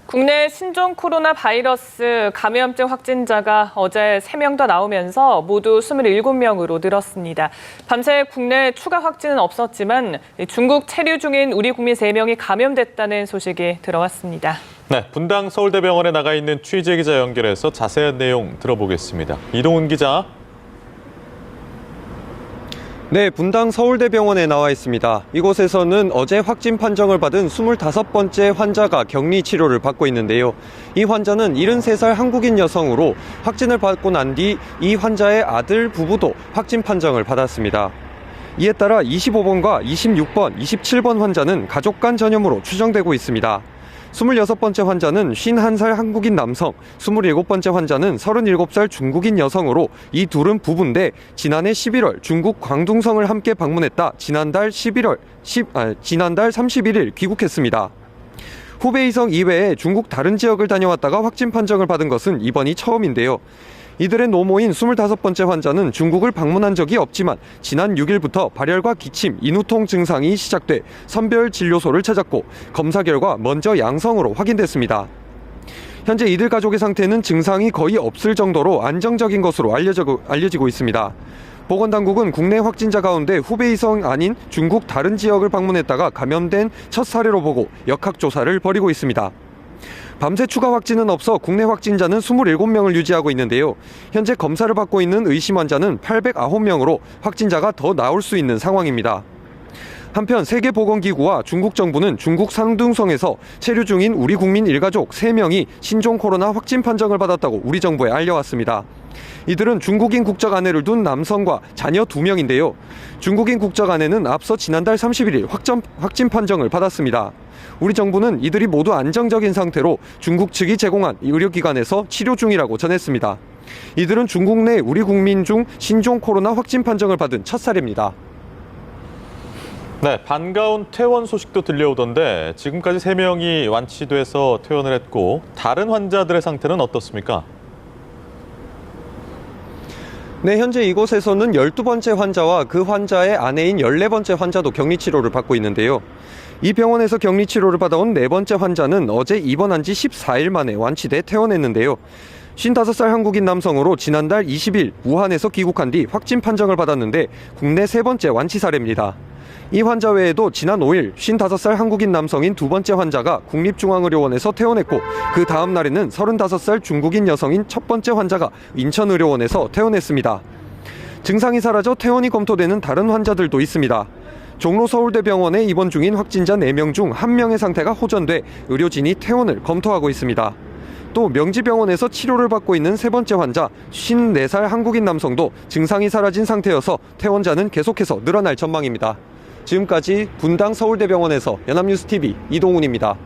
국내 신종 코로나 바이러스 감염증 확진자가 어제 3명 더 나오면서 모두 27명으로 늘었습니다. 밤새 국내 추가 확진은 없었지만 중국 체류 중인 우리 국민 3명이 감염됐다는 소식이 들어왔습니다. 네, 분당 서울대병원에 나가 있는 취재 기자 연결해서 자세한 내용 들어보겠습니다. 이동훈 기자. 네, 분당 서울대병원에 나와 있습니다. 이곳에서는 어제 확진 판정을 받은 25번째 환자가 격리 치료를 받고 있는데요. 이 환자는 73살 한국인 여성으로 확진을 받고 난 뒤 이 환자의 아들 부부도 확진 판정을 받았습니다. 이에 따라 25번과 26번, 27번 환자는 가족 간 전염으로 추정되고 있습니다. 26번째 환자는 51살 한국인 남성, 27번째 환자는 37살 중국인 여성으로 이 둘은 부부인데 지난해 11월 중국 광둥성을 함께 방문했다 지난달 31일 귀국했습니다. 후베이성 이외에 중국 다른 지역을 다녀왔다가 확진 판정을 받은 것은 이번이 처음인데요. 이들의 노모인 25번째 환자는 중국을 방문한 적이 없지만 지난 6일부터 발열과 기침, 인후통 증상이 시작돼 선별진료소를 찾았고 검사 결과 먼저 양성으로 확인됐습니다. 현재 이들 가족의 상태는 증상이 거의 없을 정도로 안정적인 것으로 알려지고 있습니다. 보건당국은 국내 확진자 가운데 후베이성 아닌 중국 다른 지역을 방문했다가 감염된 첫 사례로 보고 역학조사를 벌이고 있습니다. 밤새 추가 확진은 없어 국내 확진자는 27명을 유지하고 있는데요. 현재 검사를 받고 있는 의심 환자는 809명으로 확진자가 더 나올 수 있는 상황입니다. 한편 세계보건기구와 중국 정부는 중국 상둥성에서 체류 중인 우리 국민 일가족 3명이 신종 코로나 확진 판정을 받았다고 우리 정부에 알려왔습니다. 이들은 중국인 국적 아내를 둔 남성과 자녀 2명인데요. 중국인 국적 아내는 앞서 지난달 31일 확진 판정을 받았습니다. 우리 정부는 이들이 모두 안정적인 상태로 중국 측이 제공한 의료기관에서 치료 중이라고 전했습니다. 이들은 중국 내 우리 국민 중 신종 코로나 확진 판정을 받은 첫 사례입니다. 네, 반가운 퇴원 소식도 들려오던데 지금까지 3명이 완치돼서 퇴원을 했고 다른 환자들의 상태는 어떻습니까? 네, 현재 이곳에서는 12번째 환자와 그 환자의 아내인 14번째 환자도 격리 치료를 받고 있는데요. 이 병원에서 격리 치료를 받아온 4번째 환자는 어제 입원한 지 14일 만에 완치돼 퇴원했는데요. 55살 한국인 남성으로 지난달 20일 우한에서 귀국한 뒤 확진 판정을 받았는데 국내 3번째 완치 사례입니다. 이 환자 외에도 지난 5일 55살 한국인 남성인 2번째 환자가 국립중앙의료원에서 퇴원했고 그 다음 날에는 35살 중국인 여성인 첫 번째 환자가 인천의료원에서 퇴원했습니다. 증상이 사라져 퇴원이 검토되는 다른 환자들도 있습니다. 종로 서울대병원에 입원 중인 확진자 4명 중 1명의 상태가 호전돼 의료진이 퇴원을 검토하고 있습니다. 또 명지병원에서 치료를 받고 있는 3번째 환자 54살 한국인 남성도 증상이 사라진 상태여서 퇴원자는 계속해서 늘어날 전망입니다. 지금까지 분당 서울대병원에서 연합뉴스TV 이동훈입니다.